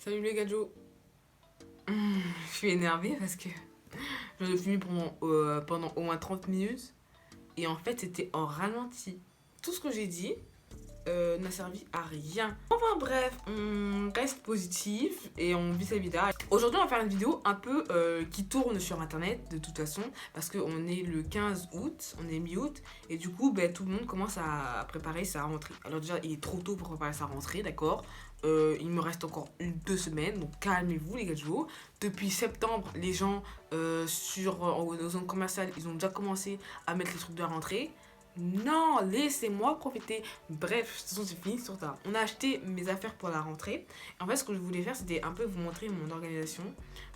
Salut les gadgets. Je suis énervée parce que j'en ai filmé pendant au moins 30 minutes. Et en fait, c'était en ralenti. Tout ce que j'ai dit n'a servi à rien. Enfin bref, on reste positif et on vit sa vie là. Aujourd'hui, on va faire une vidéo un peu qui tourne sur internet de toute façon. Parce qu'on est le 15 août, on est mi-août. Et du coup, tout le monde commence à préparer sa rentrée. Alors déjà, il est trop tôt pour préparer sa rentrée, d'accord. Il me reste encore 2 semaines, donc calmez-vous les gadgets. Depuis septembre, les gens en zone commerciale, ils ont déjà commencé à mettre les trucs de la rentrée. Non, laissez-moi profiter. Bref, de toute façon, c'est fini sur ça. On a acheté mes affaires pour la rentrée. En fait, ce que je voulais faire, c'était un peu vous montrer mon organisation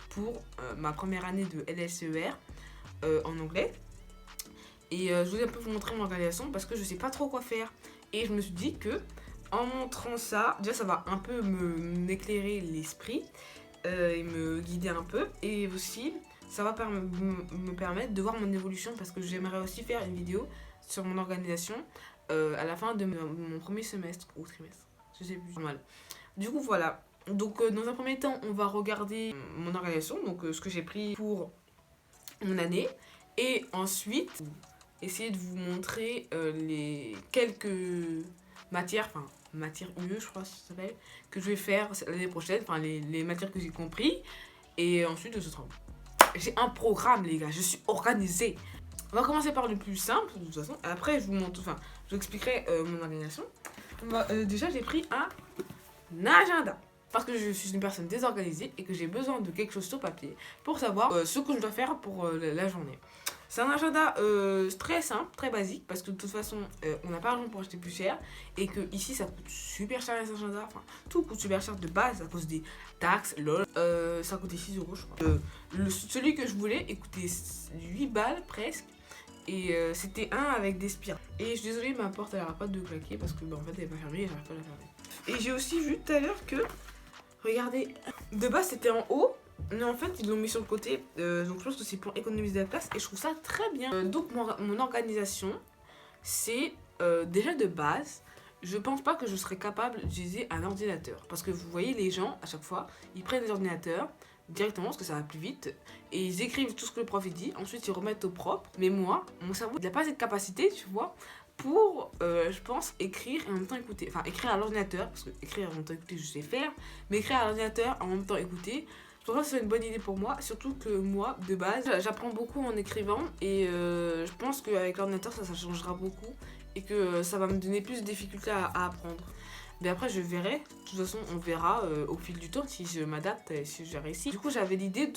pour ma première année de LSER en anglais. Et je voulais un peu vous montrer mon organisation parce que je sais pas trop quoi faire. Et je me suis dit que en montrant ça, déjà ça va un peu m'éclairer l'esprit et me guider un peu. Et aussi, ça va me permettre de voir mon évolution parce que j'aimerais aussi faire une vidéo sur mon organisation à la fin de mon premier semestre ou trimestre. Je sais plus, normal. Du coup, voilà. Donc, dans un premier temps, on va regarder mon organisation, donc ce que j'ai pris pour mon année. Et ensuite, essayer de vous montrer les quelques matières UE, je crois que ça s'appelle, que je vais faire l'année prochaine, enfin les matières que j'ai compris. Et ensuite, j'ai un programme, les gars, je suis organisée. On va commencer par le plus simple, de toute façon. Après, je vous expliquerai mon organisation. Déjà, j'ai pris un agenda. Parce que je suis une personne désorganisée et que j'ai besoin de quelque chose sur papier pour savoir ce que je dois faire pour la journée. C'est un agenda très simple, très basique, parce que de toute façon, on n'a pas l'argent pour acheter plus cher. Et que ici, ça coûte super cher les agendas. Enfin, tout coûte super cher de base à cause des taxes, lol. Ça coûtait 6 euros, je crois. Celui que je voulais, il coûtait 8 balles presque. Et c'était un avec des spirales. Et je suis désolée, ma porte elle n'arrête pas de claquer parce que en fait elle n'est pas fermée et j'arrive pas à la fermer. Et j'ai aussi vu tout à l'heure que, regardez, de base c'était en haut, mais en fait ils l'ont mis sur le côté. Donc je pense que c'est pour économiser la place et je trouve ça très bien. Donc mon organisation, c'est déjà de base, je pense pas que je serais capable d'utiliser un ordinateur. Parce que vous voyez les gens, à chaque fois, ils prennent des ordinateurs directement parce que ça va plus vite et ils écrivent tout ce que le prof dit, ensuite ils remettent au propre. Mais moi, mon cerveau, il n'a pas cette capacité, tu vois, pour, je pense, écrire et en même temps écouter. Enfin, écrire à l'ordinateur, parce que écrire et en même temps écouter, je sais faire, mais écrire à l'ordinateur en même temps écouter, je pense que c'est une bonne idée pour moi, surtout que moi, de base, j'apprends beaucoup en écrivant et je pense qu'avec l'ordinateur, ça changera beaucoup et que ça va me donner plus de difficultés à apprendre. Mais après, je verrai. De toute façon, on verra au fil du temps si je m'adapte et si je réussis. Du coup, j'avais l'idée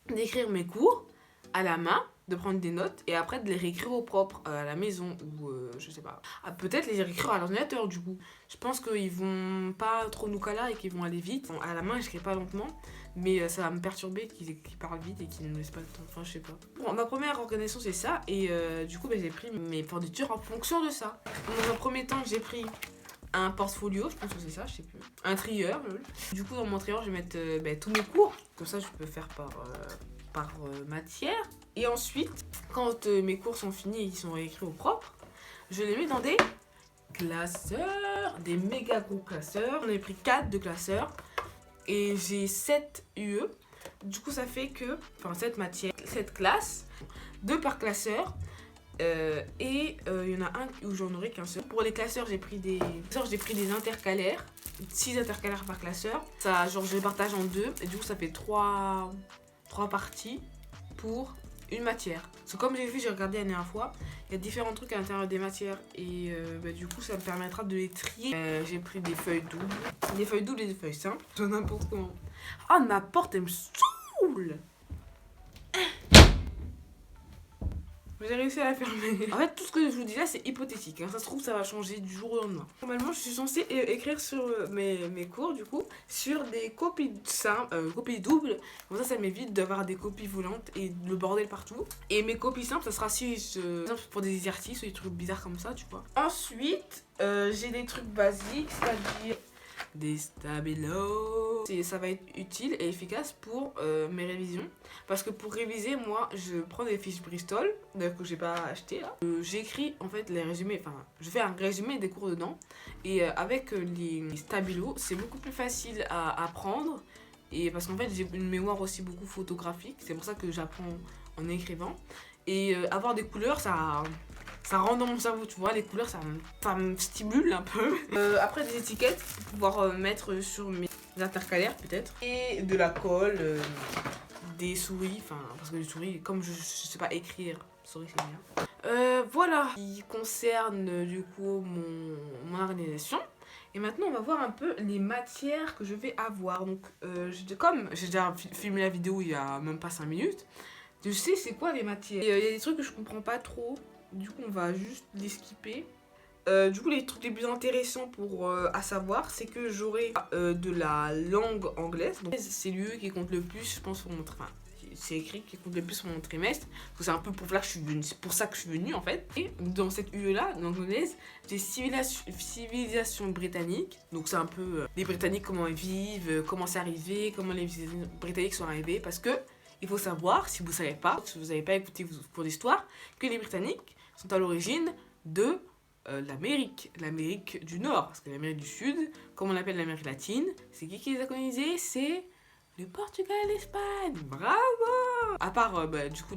d'écrire mes cours à la main, de prendre des notes et après de les réécrire au propre à la maison ou je sais pas. Peut-être les réécrire à l'ordinateur du coup. Je pense qu'ils vont pas trop nous caler et qu'ils vont aller vite. Bon, à la main, j'écris pas lentement, mais ça va me perturber qu'ils parlent vite et qu'ils ne me laissent pas le temps. Enfin, je sais pas. Bon, ma première organisation, c'est ça. Et du coup, j'ai pris mes fournitures en fonction de ça. Dans un premier temps, j'ai pris un portfolio, je pense que c'est ça, je sais plus. Un trieur. Du coup, dans mon trieur, je vais mettre tous mes cours. Comme ça, je peux faire par matière. Et ensuite, quand mes cours sont finis et qu'ils sont réécrits au propre, je les mets dans des classeurs, des méga gros classeurs. On a pris 4 de classeurs et j'ai 7 UE. Du coup, ça fait que, 7 matières, 7 classes, 2 par classeur. Et il y en a un où j'en aurai qu'un seul. Pour les classeurs, j'ai pris des intercalaires, 6 intercalaires par classeur. Ça, genre, je les partage en 2 et du coup, ça fait 3 parties pour une matière. C'est comme j'ai regardé la dernière fois, il y a différents trucs à l'intérieur des matières et du coup, ça me permettra de les trier. J'ai pris des feuilles doubles et des feuilles simples. N'importe comment. Oh, ma porte, elle me saoule. J'ai réussi à la fermer. En fait, tout ce que je vous dis là, c'est hypothétique. Hein. Ça se trouve, ça va changer du jour au lendemain. Normalement, je suis censée écrire sur mes cours, du coup, sur des copies simples, copies doubles. Comme ça m'évite d'avoir des copies volantes et le bordel partout. Et mes copies simples, ça sera pour des exercices ou des trucs bizarres comme ça, tu vois. Ensuite, j'ai des trucs basiques, c'est-à-dire des stabilos. Ça va être utile et efficace pour mes révisions. Parce que pour réviser, moi, je prends des fiches Bristol, d'ailleurs que j'ai pas acheté là. J'écris en fait les résumés, enfin, je fais un résumé des cours dedans. Et avec les stabilos, c'est beaucoup plus facile à apprendre. Et parce qu'en fait, j'ai une mémoire aussi beaucoup photographique. C'est pour ça que j'apprends en écrivant. Et avoir des couleurs, ça rentre dans mon cerveau, tu vois. Les couleurs, ça me stimule un peu. Après, des étiquettes pour pouvoir mettre sur mes intercalaires, peut-être. Et de la colle, des souris. Enfin, parce que les souris, comme je sais pas écrire, souris, c'est bien. Voilà. Qui concerne, du coup, mon organisation. Et maintenant, on va voir un peu les matières que je vais avoir. Donc, comme j'ai déjà filmé la vidéo il y a même pas 5 minutes, je sais c'est quoi les matières. Il y a des trucs que je comprends pas trop. Du coup, on va juste les skipper. Du coup, les trucs les plus intéressants à savoir, c'est que j'aurai de la langue anglaise. Donc, c'est l'UE qui compte le plus, je pense, pour mon trimestre. Enfin, c'est écrit qui compte le plus pour mon trimestre. C'est un peu pour ça que je suis venue, en fait. Et dans cette UE-là, langue anglaise, j'ai civilisation britannique. Donc, c'est un peu les Britanniques, comment ils vivent, comment c'est arrivé, comment les Britanniques sont arrivés. Parce que il faut savoir, si vous ne savez pas, si vous n'avez pas écouté vos cours d'histoire, que les Britanniques sont à l'origine de l'Amérique du Nord. Parce que l'Amérique du Sud, comme on l'appelle l'Amérique latine, c'est qui les a colonisés? C'est le Portugal et l'Espagne. Bravo! À part, du coup,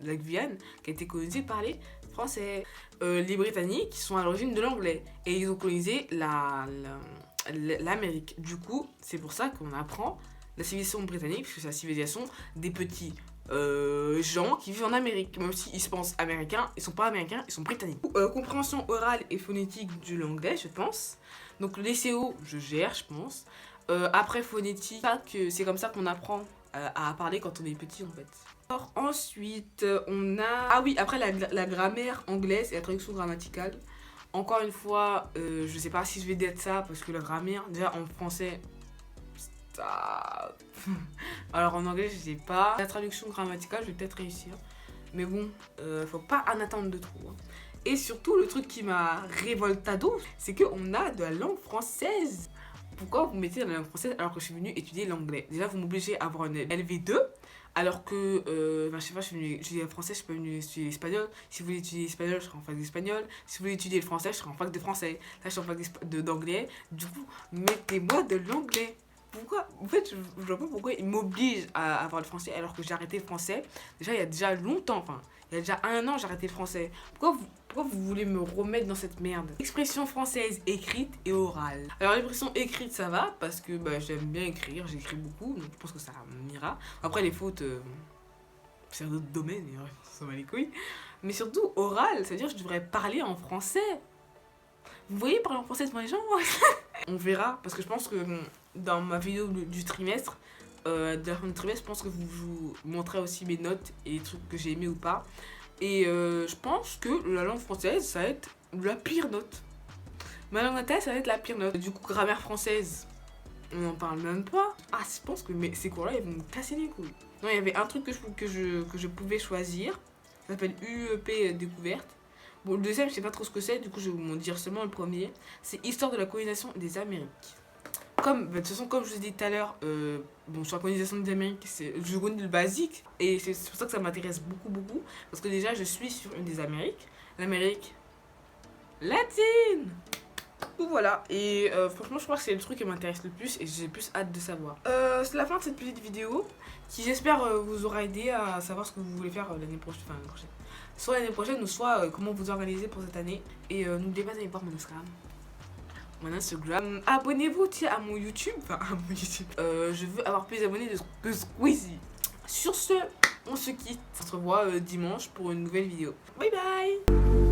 la Guyane, qui a été colonisée par les Français. Les Britanniques sont à l'origine de l'anglais. Et ils ont colonisé l'Amérique. Du coup, c'est pour ça qu'on apprend la civilisation britannique, parce que c'est la civilisation des petits gens qui vivent en Amérique. Même s'ils se pensent américains, ils sont pas américains, ils sont britanniques. Compréhension orale et phonétique de l'anglais, je pense. Donc les CO, je gère, je pense. Après phonétique, c'est comme ça qu'on apprend à parler quand on est petit en fait. Alors, ensuite, on a... Ah oui, après la grammaire anglaise et la traduction grammaticale. Encore une fois, je sais pas si je vais dire ça, parce que la grammaire, déjà en français... Alors en anglais je sais pas. La traduction grammaticale je vais peut-être réussir. Mais bon, faut pas en attendre de trop. Hein. Et surtout le truc qui m'a révoltado, c'est qu'on a de la langue française. Pourquoi vous mettez de la langue française alors que je suis venue étudier l'anglais? Déjà vous m'obligez à avoir une LV2. Alors que, je sais pas, je suis venue étudier le français, je suis pas venue étudier l'espagnol. Si vous voulez étudier l'espagnol, je serai en fac d'espagnol. Si vous voulez étudier le français, je serai en fac de français. Là je suis en fac d'anglais. Du coup, mettez-moi de l'anglais. Pourquoi? En fait, je vois pas pourquoi ils m'obligent à avoir le français alors que j'ai arrêté le français. Déjà, il y a déjà longtemps, enfin, il y a déjà 1 an, j'ai arrêté le français. Pourquoi vous voulez me remettre dans cette merde? Expression française écrite et orale. Alors, l'expression écrite, ça va parce que j'aime bien écrire, j'écris beaucoup, donc je pense que ça m'ira. Après, les fautes, c'est un autre domaine, et ça va les couilles. Mais surtout, orale, c'est-à-dire que je devrais parler en français. Vous voyez parler en français devant les gens? On verra, parce que je pense que dans ma vidéo du trimestre, de la fin du trimestre, je pense que vous montrerez aussi mes notes et les trucs que j'ai aimés ou pas. Et je pense que la langue française, ça va être la pire note. Ma langue natale, ça va être la pire note. Du coup, grammaire française, on n'en parle même pas. Ah, je pense que ces cours-là, ils vont me casser les couilles. Non, il y avait un truc que je pouvais choisir. Ça s'appelle UEP découverte. Bon, le deuxième, je sais pas trop ce que c'est, du coup, je vais vous dire seulement le premier. C'est Histoire de la colonisation des Amériques. De toute façon, comme je vous ai dit tout à l'heure, sur la colonisation des Amériques, je connais le basique. Et c'est pour ça que ça m'intéresse beaucoup, beaucoup. Parce que déjà, je suis sur une des Amériques. L'Amérique latine. Donc voilà, et franchement, je crois que c'est le truc qui m'intéresse le plus et j'ai plus hâte de savoir. C'est la fin de cette petite vidéo qui, j'espère, vous aura aidé à savoir ce que vous voulez faire l'année prochaine. Enfin, l'année prochaine. Soit l'année prochaine ou soit comment vous organisez pour cette année. Et n'oubliez pas d'aller voir mon Instagram. Abonnez-vous à mon YouTube. Enfin, à mon YouTube. Je veux avoir plus d'abonnés que Squeezie. Sur ce, on se quitte. On se revoit dimanche pour une nouvelle vidéo. Bye bye.